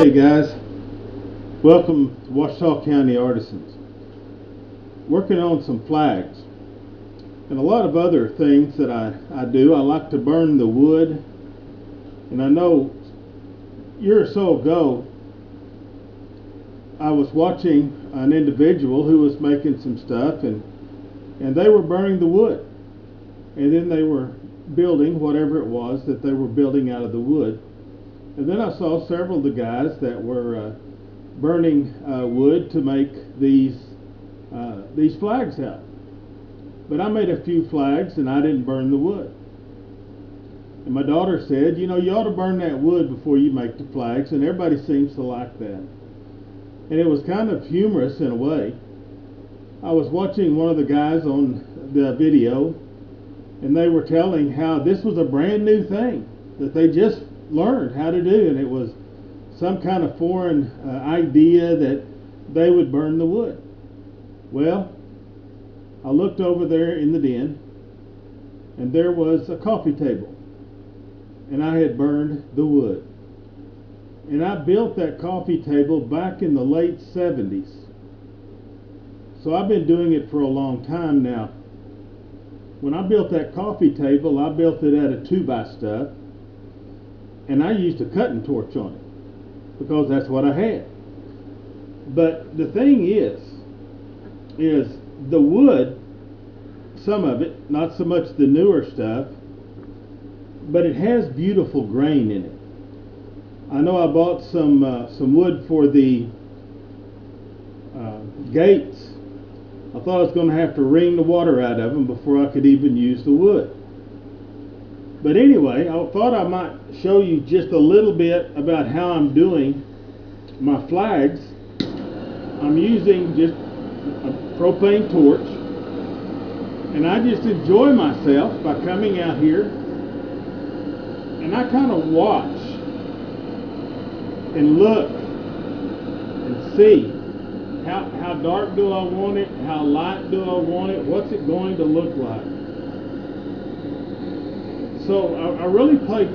Hey guys, welcome to Ouachita County Artisans. Working on some flags and a lot of other things that I do. I like to burn the wood, and I know a year or so ago I was watching an individual who was making some stuff, and they were burning the wood, and then they were building whatever it was that they were building out of the wood. And then I saw several of the guys that were burning wood to make these flags out. But I made a few flags and I didn't burn the wood. And my daughter said, you know, you ought to burn that wood before you make the flags, and everybody seems to like that. And it was kind of humorous in a way. I was watching one of the guys on the video, and they were telling how this was a brand new thing that they just learned how to do, and it was some kind of foreign idea that they would burn the wood. Well, I looked over there in the den, and there was a coffee table, and I had burned the wood. And I built that coffee table back in the late 70s. So I've been doing it for a long time now. When I built that coffee table, I built it out of 2x stuff, and I used a cutting torch on it because that's what I had. But the thing is the wood, some of it, not so much the newer stuff, but it has beautiful grain in it. I know I bought some wood for the gates. I thought I was going to have to wring the water out of them before I could even use the wood. But anyway, I thought I might show you just a little bit about how I'm doing my flags. I'm using just a propane torch, and I just enjoy myself by coming out here, and I kind of watch and look and see how dark do I want it, how light do I want it, what's it going to look like. So I really pay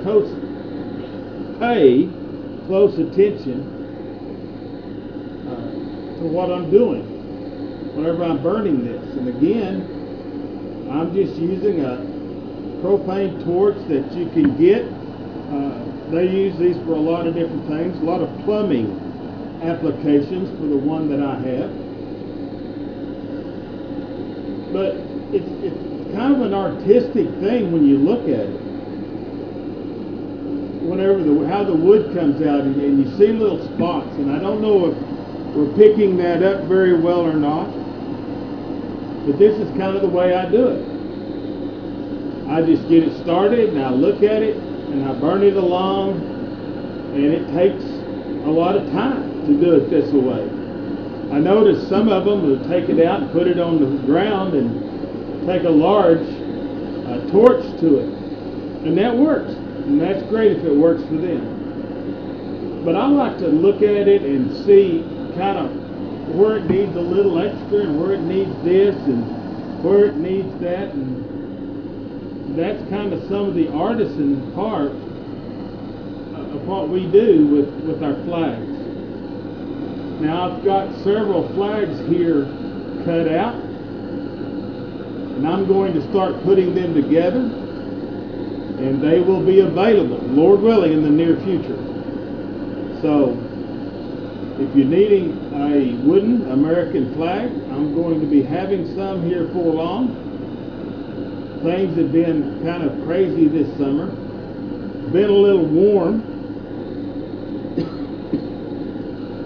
close attention to what I'm doing whenever I'm burning this. And again, I'm just using a propane torch that you can get. They use these for a lot of different things, a lot of plumbing applications for the one that I have. But it's kind of an artistic thing when you look at it. Whenever how the wood comes out, and you see little spots, and I don't know if we're picking that up very well or not, but this is kind of the way I do it. I just get it started, and I look at it, and I burn it along, and it takes a lot of time to do it this way. I noticed some of them will take it out and put it on the ground and take a large torch to it, and that works. And that's great if it works for them. But I like to look at it and see kind of where it needs a little extra and where it needs this and where it needs that. And that's kind of some of the artisan part of what we do with our flags. Now I've got several flags here cut out, and I'm going to start putting them together. And they will be available, Lord willing, in the near future. So, if you're needing a wooden American flag, I'm going to be having some here for long. Things have been kind of crazy this summer. It's been a little warm.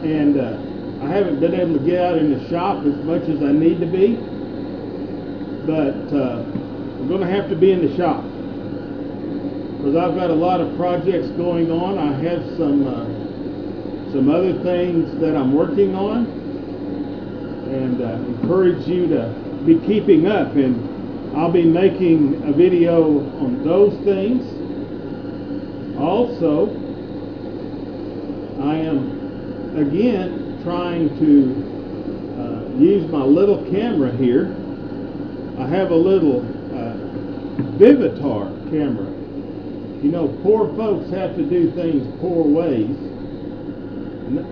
And I haven't been able to get out in the shop as much as I need to be. But I'm going to have to be in the shop, because I've got a lot of projects going on. I have some other things that I'm working on, and encourage you to be keeping up, and I'll be making a video on those things. Also, I am again trying to use my little camera here. I have a little Vivitar camera. You know, poor folks have to do things poor ways.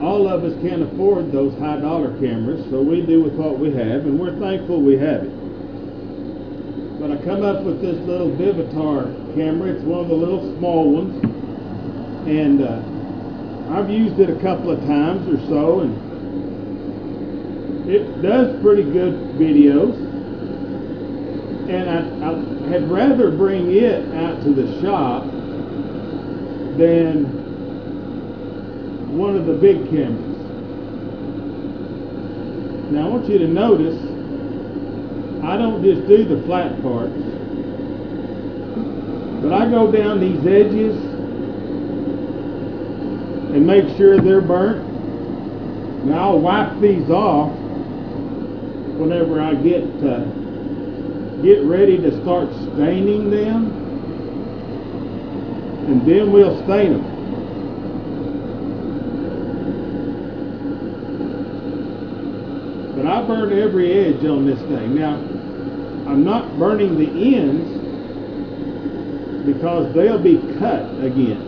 all of us can't afford those high dollar cameras, so we do with what we have, and we're thankful we have it. But I come up with this little Vivitar camera. It's one of the little small ones, and I've used it a couple of times or so, and it does pretty good videos. And I had rather bring it out to the shop than one of the big cameras. Now I want you to notice, I don't just do the flat parts, but I go down these edges and make sure they're burnt. Now I'll wipe these off whenever I get ready to start staining them, and then we'll stain them. But I burn every edge on this thing. Now, I'm not burning the ends because they'll be cut again.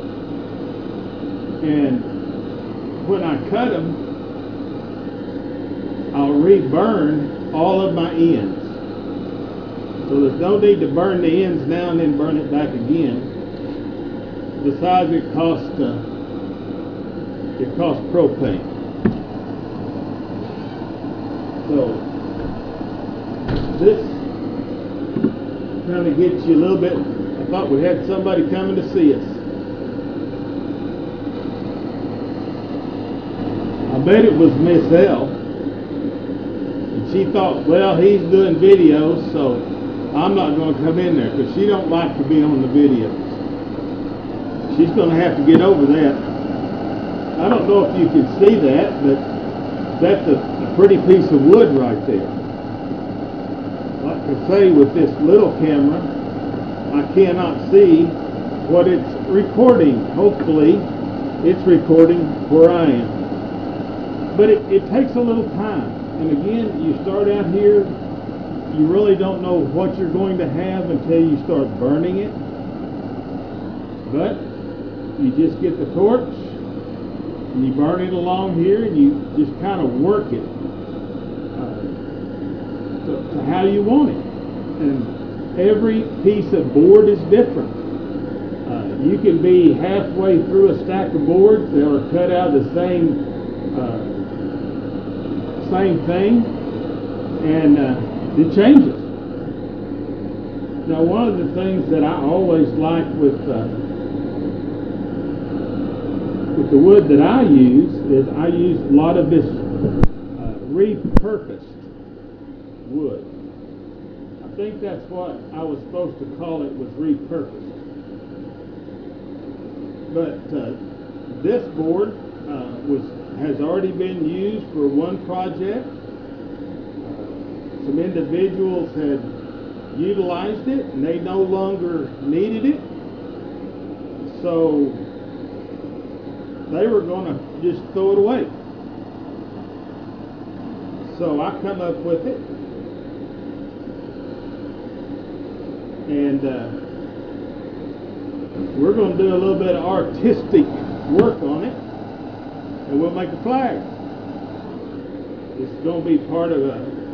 And when I cut them, I'll reburn all of my ends. So there's no need to burn the ends now and then burn it back again. Besides, it costs propane. So this kind of gets you a little bit. I thought we had somebody coming to see us. I bet it was Miss L. And she thought, well, he's doing videos, so I'm not going to come in there, because she don't like to be on the videos. She's going to have to get over that. I don't know if you can see that, but that's a pretty piece of wood right there. Like I say, with this little camera, I cannot see what it's recording. Hopefully, it's recording where I am. But it takes a little time. And again, you start out here, you really don't know what you're going to have until you start burning it. But you just get the torch and you burn it along here, and you just kind of work it to how you want it. And every piece of board is different. You can be halfway through a stack of boards that are cut out of the same thing, and it changes. Now, one of the things that I always like with the wood that I use is I use a lot of this repurposed wood. I think that's what I was supposed to call it, was repurposed. But this board has already been used for one project. Some individuals had utilized it and they no longer needed it, so they were going to just throw it away. So I come up with it, and we're going to do a little bit of artistic work on it, and we'll make a flag. It's going to be part of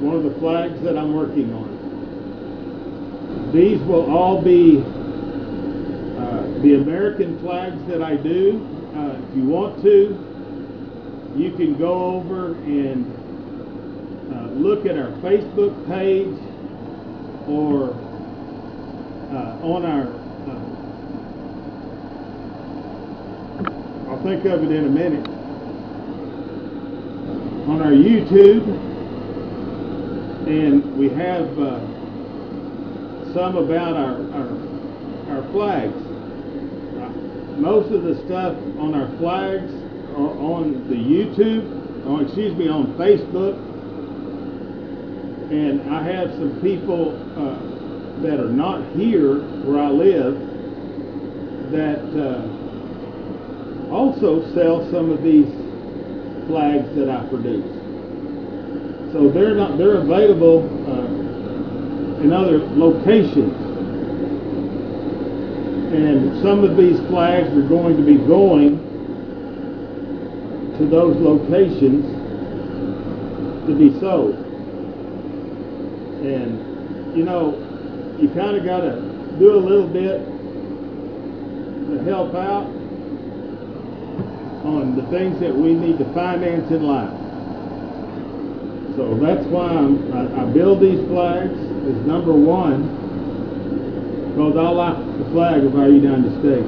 one of the flags that I'm working on. These will all be the American flags that I do. If you want to, you can go over and look at our Facebook page, or on our I'll think of it in a minute, on our YouTube, and we have some about our flags. Most of the stuff on our flags are on the YouTube, on Facebook, and I have some people that are not here where I live that also sell some of these flags that I produce. So they're available in other locations. And some of these flags are going to be going to those locations to be sold. And, you know, you kind of got to do a little bit to help out on the things that we need to finance in life. So that's why I build these flags as number one, because I like the flag of our United States.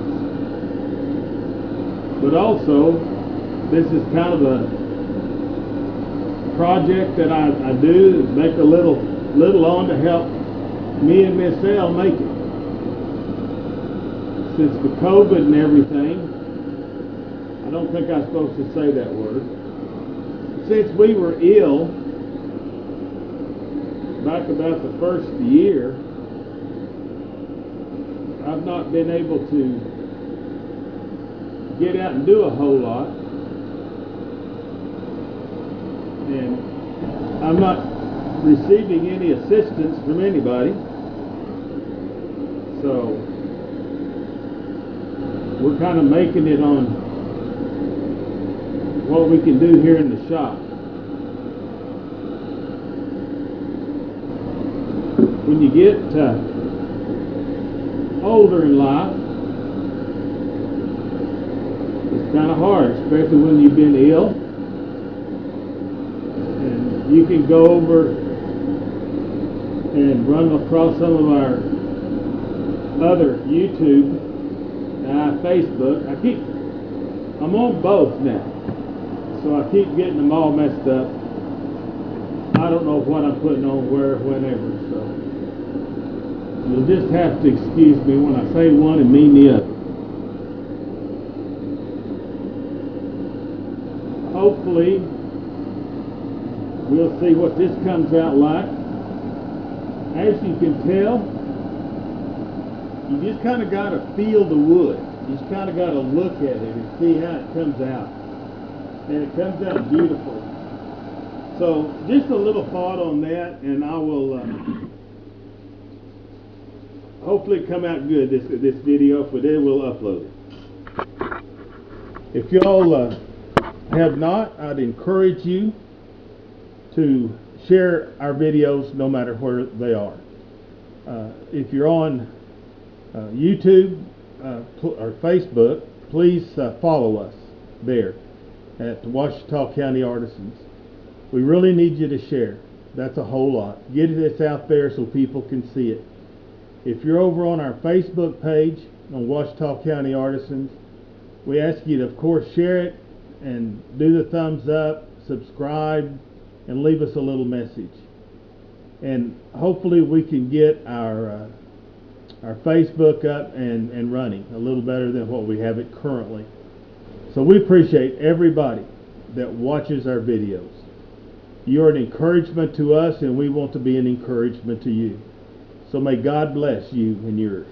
But also, this is kind of a project that I do, make a little on to help me and Miss L make it. Since the COVID and everything, I don't think I'm supposed to say that word. Since we were ill back about the first year, I've not been able to get out and do a whole lot. And I'm not receiving any assistance from anybody. So we're kind of making it on what we can do here in the shop. When you get older in life, it's kind of hard, especially when you've been ill. And you can go over and run across some of our other YouTube and Facebook. I'm on both now, so I keep getting them all messed up. I don't know what I'm putting on where, whenever, so you'll just have to excuse me when I say one and mean the other. Hopefully, we'll see what this comes out like. As you can tell, you just kind of got to feel the wood. You just kind of got to look at it and see how it comes out. And it comes out beautiful. So, just a little thought on that, and I will hopefully come out good, this video. If it did, we'll upload it. If y'all have not, I'd encourage you to share our videos no matter where they are. If you're on YouTube or Facebook, please follow us there at the Ouachita County Artisans. We really need you to share. That's a whole lot. Get this out there so people can see it. If you're over on our Facebook page on Ouachita County Artisans, we ask you to, of course, share it and do the thumbs up, subscribe, and leave us a little message. And hopefully we can get our Facebook up and running a little better than what we have it currently. So we appreciate everybody that watches our videos. You're an encouragement to us, and we want to be an encouragement to you. So may God bless you and yours.